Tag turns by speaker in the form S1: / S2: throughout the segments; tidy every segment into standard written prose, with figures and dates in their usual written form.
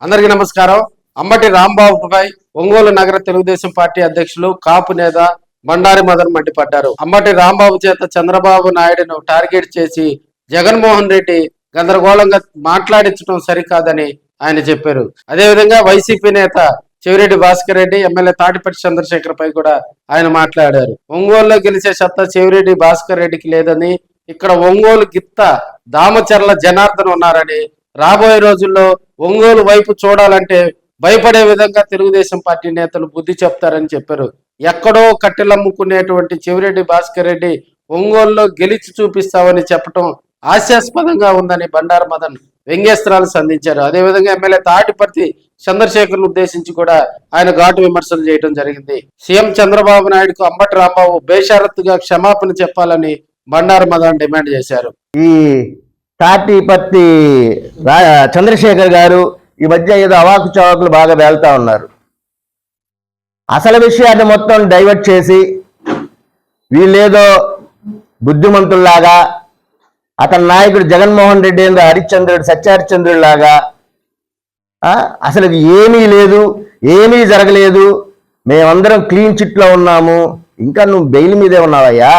S1: అందరికీ నమస్కారం. అంబటి రాంబాబుపై ఒంగోలు నగర తెలుగుదేశం పార్టీ అధ్యక్షులు కాపు నేత బండారి మదన్ మండిపడ్డారు. అంబటి రాంబాబు చేత చంద్రబాబు నాయుడును టార్గెట్ చేసి జగన్మోహన్ రెడ్డి గందరగోళంగా మాట్లాడించడం సరికాదని ఆయన చెప్పారు. అదేవిధంగా వైసీపీ నేత చెవిరెడ్డి భాస్కర్ రెడ్డి, ఎమ్మెల్యే తాటిపట్టి చంద్రశేఖర్ పై కూడా ఆయన మాట్లాడారు. ఒంగోలులో గెలిచే సత్తా చెవిరెడ్డి భాస్కర్ రెడ్డికి లేదని, ఇక్కడ ఒంగోలు గిత్త దామచర్ల జనార్దన్ ఉన్నారని, రాబోయే రోజుల్లో ఒంగోలు వైపు చూడాలంటే భయపడే విధంగా తెలుగుదేశం పార్టీ నేతలు బుద్ధి చెప్తారని చెప్పారు. ఎక్కడో కట్టెలమ్ముకునేటువంటి చెవిరెడ్డి భాస్కర్ రెడ్డి ఒంగోలులో గెలిచి చూపిస్తామని చెప్పడం హాస్యాస్పదంగా ఉందని బండారు మదన్ వ్యంగ్యాస్త్రాలు సంధించారు. అదేవిధంగా ఎమ్మెల్యే తాటిపర్తి చంద్రశేఖర్ ఉద్దేశించి కూడా ఆయన ఘాటు విమర్శలు చేయడం జరిగింది. సీఎం చంద్రబాబు నాయుడుకు అంబటి రాంబాబు బేషరత్తుగా క్షమాపణ చెప్పాలని బండారు మదన్ డిమాండ్ చేశారు.
S2: ఈ తాటిపర్తి చంద్రశేఖర్ గారు ఈ మధ్య ఏదో అవాకు చవాకులు బాగా వేళ్తా ఉన్నారు. అసలు విషయాన్ని మొత్తం డైవర్ట్ చేసి వీళ్ళేదో బుద్ధిమంతుల్లాగా, అతని నాయకుడు జగన్మోహన్ రెడ్డి ఏదో హరిశ్చంద్రుడు సత్యహరిశ్చంద్రుడు లాగా, అసలు ఏమీ లేదు, ఏమీ జరగలేదు, మేమందరం క్లీన్ చిట్లో ఉన్నాము, ఇంకా నువ్వు బెయిల్ మీదే ఉన్నావయ్యా,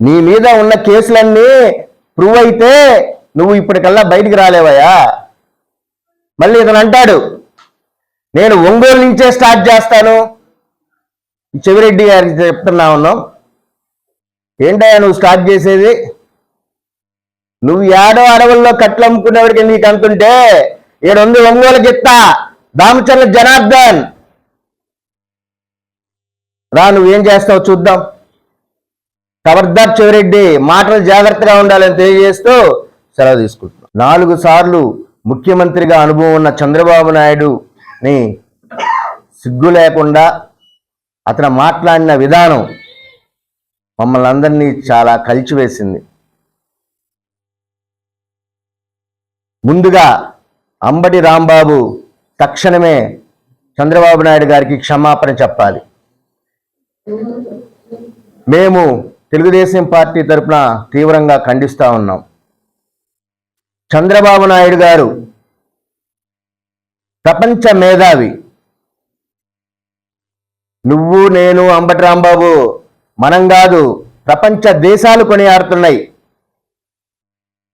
S2: నీ మీద ఉన్న కేసులన్నీ ప్రూవ్ అయితే నువ్వు ఇప్పటికల్లా బయటికి రాలేవయ్యా. మళ్ళీ ఇతను అంటాడు నేను ఒంగోలు నుంచే స్టార్ట్ చేస్తాను. చెవిరెడ్డి గారికి చెప్తున్నా ఉన్నాం, ఏంటయ్యా నువ్వు స్టార్ట్ చేసేది? నువ్వు ఏడో అడవుల్లో కట్లు అమ్ముకునేవాడికి నీకు అంటుంటే ఏడుంది ఒంగోలు గిత్త దామచర్ల జనార్దన్, రా నువ్వేం చేస్తావు చూద్దాం. ఖబర్దార్ చెవిరెడ్డి, మాటలు జాగ్రత్తగా ఉండాలని తెలియజేస్తూ సెలవు తీసుకుంటున్నాం. 4 సార్లు ముఖ్యమంత్రిగా అనుభవం ఉన్న చంద్రబాబు నాయుడుని సిగ్గు లేకుండా అతను మాట్లాడిన విధానం మమ్మల్ని అందరినీ చాలా కలిచివేసింది. ముందుగా అంబటి రాంబాబు తక్షణమే చంద్రబాబు నాయుడు గారికి క్షమాపణ చెప్పాలి. మేము తెలుగుదేశం పార్టీ తరఫున తీవ్రంగా ఖండిస్తూ ఉన్నాం. చంద్రబాబు నాయుడు గారు ప్రపంచ మేధావి. నువ్వు నేను అంబటి రాంబాబు మనం కాదు, ప్రపంచ దేశాలు కొనియాడుతున్నాయి.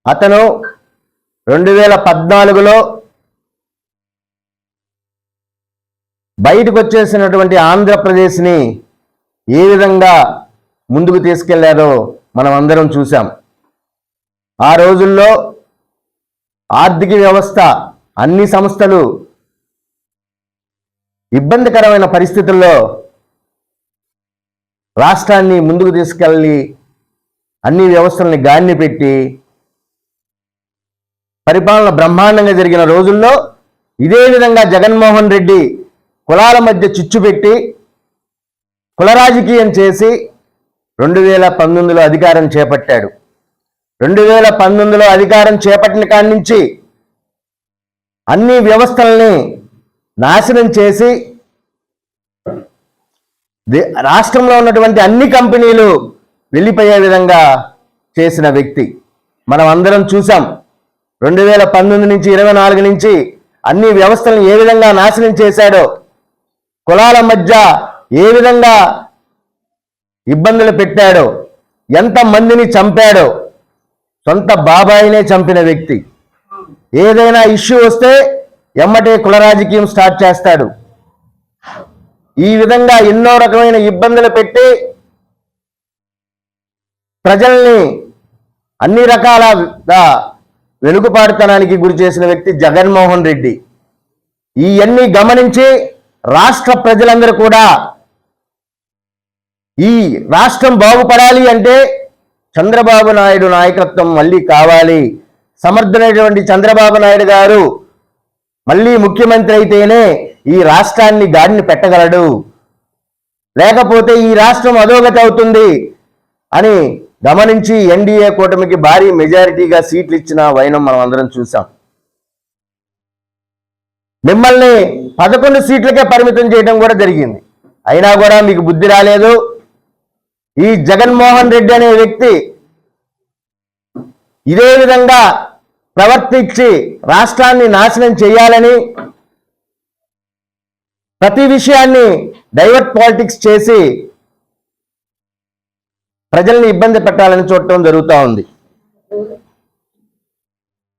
S2: అతను 2014లో బయటకు వచ్చేసినటువంటి ఆంధ్రప్రదేశ్ని ఏ విధంగా ముందుకు తీసుకెళ్లారో మనం అందరం చూసాం. ఆ రోజుల్లో ఆర్థిక వ్యవస్థ, అన్ని సంస్థలు ఇబ్బందికరమైన పరిస్థితుల్లో రాష్ట్రాన్ని ముందుకు తీసుకెళ్ళి అన్ని వ్యవస్థల్ని గాడిని పెట్టి పరిపాలన బ్రహ్మాండంగా జరిగిన రోజుల్లో ఇదే విధంగా జగన్మోహన్ రెడ్డి కులాల మధ్య చిచ్చు పెట్టి కుల రాజకీయం చేసి 2019లో అధికారం చేపట్టాడు. 2019లో అధికారం చేపట్టిన కాడి నుంచి అన్ని వ్యవస్థల్ని నాశనం చేసి రాష్ట్రంలో ఉన్నటువంటి అన్ని కంపెనీలు వెళ్ళిపోయే విధంగా చేసిన వ్యక్తి మనం అందరం చూసాం. 2019 నుంచి 24 నుంచి అన్ని వ్యవస్థలను ఏ విధంగా నాశనం చేశాడో, కులాల మధ్య ఏ విధంగా ఇబ్బందులు పెట్టాడో, ఎంతమందిని చంపాడో, సొంత బాబాయినే చంపిన వ్యక్తి. ఏదైనా ఇష్యూ వస్తే ఎమ్మటే కుల రాజకీయం స్టార్ట్ చేస్తాడు. ఈ విధంగా ఎన్నో రకమైన ఇబ్బందులు పెట్టి ప్రజల్ని అన్ని రకాలుగా వెనుకపాటుతనానికి గురి చేసిన వ్యక్తి జగన్మోహన్ రెడ్డి. ఇవన్నీ గమనించి రాష్ట్ర ప్రజలందరూ కూడా ఈ రాష్ట్రం బాగుపడాలి అంటే చంద్రబాబు నాయుడు నాయకత్వం మళ్ళీ కావాలి, సమర్థుడైనటువంటి చంద్రబాబు నాయుడు గారు మళ్ళీ ముఖ్యమంత్రి అయితేనే ఈ రాష్ట్రాన్ని గాడిని పెట్టగలడు, లేకపోతే ఈ రాష్ట్రం అధోగతి అవుతుంది అని గమనించి ఎన్డీఏ కూటమికి భారీ మెజారిటీగా సీట్లు ఇచ్చిన వైనం మనం అందరం చూసాం. మిమ్మల్ని 11 సీట్లకే పరిమితం చేయడం కూడా జరిగింది. అయినా కూడా మీకు బుద్ధి రాలేదు. ఈ జగన్మోహన్ రెడ్డి అనే వ్యక్తి ఇదే విధంగా ప్రవర్తించి రాష్ట్రాన్ని నాశనం చేయాలని, ప్రతి విషయాన్ని డైవర్ట్ పాలిటిక్స్ చేసి ప్రజల్ని ఇబ్బంది పెట్టాలని చూడటం జరుగుతూ ఉంది.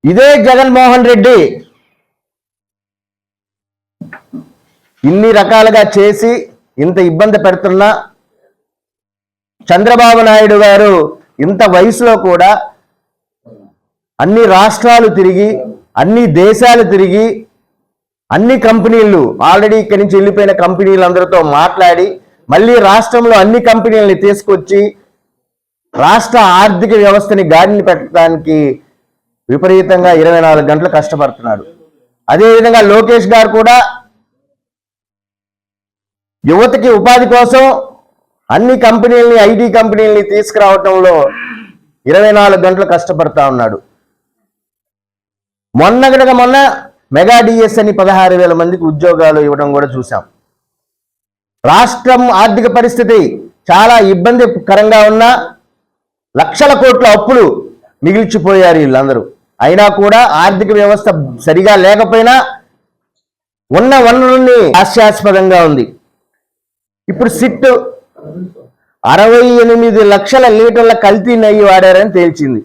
S2: ఇదే జగన్మోహన్ రెడ్డి ఇన్ని రకాలుగా చేసి ఇంత ఇబ్బంది పెడుతున్నా, చంద్రబాబు నాయుడు గారు ఇంత వయసులో కూడా అన్ని రాష్ట్రాలు తిరిగి, అన్ని దేశాలు తిరిగి, అన్ని కంపెనీలు ఆల్రెడీ ఇక్కడి నుంచి వెళ్ళిపోయిన కంపెనీలందరితో మాట్లాడి మళ్ళీ రాష్ట్రంలో అన్ని కంపెనీలని తీసుకొచ్చి రాష్ట్ర ఆర్థిక వ్యవస్థని గాడిని పెట్టడానికి విపరీతంగా 24 గంటలు కష్టపడుతున్నాడు. అదేవిధంగా లోకేష్ గారు కూడా యువతకి ఉపాధి కోసం అన్ని కంపెనీలని, ఐటీ కంపెనీలని తీసుకురావటంలో 24 గంటలు కష్టపడతా ఉన్నాడు. మొన్న మెగా డిఎస్ అని 16,000 మందికి ఉద్యోగాలు ఇవ్వడం కూడా చూసాం. రాష్ట్రం ఆర్థిక పరిస్థితి చాలా ఇబ్బందికరంగా ఉన్న లక్షల కోట్ల అప్పులు మిగిల్చిపోయారు వీళ్ళందరూ. అయినా కూడా ఆర్థిక వ్యవస్థ సరిగా లేకపోయినా ఉన్న వనరుల్ని హాస్యాస్పదంగా ఉంది. ఇప్పుడు సిట్ 68 లక్షల లీటర్ల కల్తీ నెయ్యి వాడారని తేల్చింది.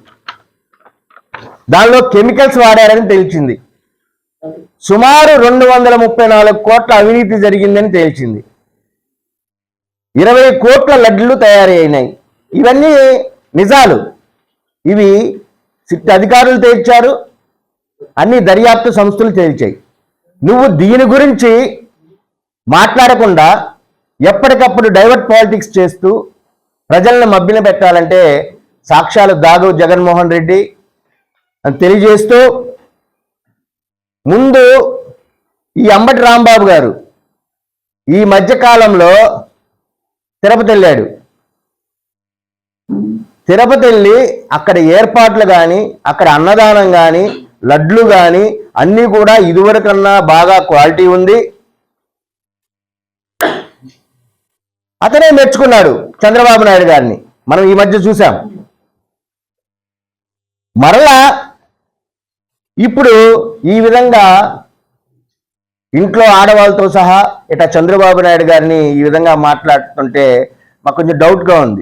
S2: దానిలో కెమికల్స్ వాడారని తేల్చింది. సుమారు 234 కోట్ల అవినీతి జరిగిందని తేల్చింది. 20 కోట్ల లడ్లు తయారైనాయి. ఇవన్నీ నిజాలు. ఇవి సిట్ అధికారులు తేల్చారు, అన్ని దర్యాప్తు సంస్థలు తేల్చాయి. నువ్వు దీని గురించి మాట్లాడకుండా ఎప్పటికప్పుడు డైవర్ట్ పాలిటిక్స్ చేస్తూ ప్రజలను మభ్యన పెట్టాలంటే సాక్ష్యాలు దాగవు జగన్మోహన్ రెడ్డి అని తెలియజేస్తూ, ముందు ఈ అంబటి రాంబాబు గారు ఈ మధ్యకాలంలో తిరుపతి వెళ్ళాడు. తిరుపతి వెళ్ళి అక్కడ ఏర్పాట్లు కానీ, అక్కడ అన్నదానం కానీ, లడ్లు కానీ అన్నీ కూడా ఇదివరకన్నా బాగా క్వాలిటీ ఉంది. అతనే మెచ్చుకున్నాడు చంద్రబాబు నాయుడు గారిని. మనం ఈ మధ్య చూసాం. మరలా ఇప్పుడు ఈ విధంగా ఇంట్లో ఆడవాళ్ళతో సహా ఇట చంద్రబాబు నాయుడు గారిని ఈ విధంగా మాట్లాడుతుంటే మాకు కొంచెం డౌట్గా ఉంది.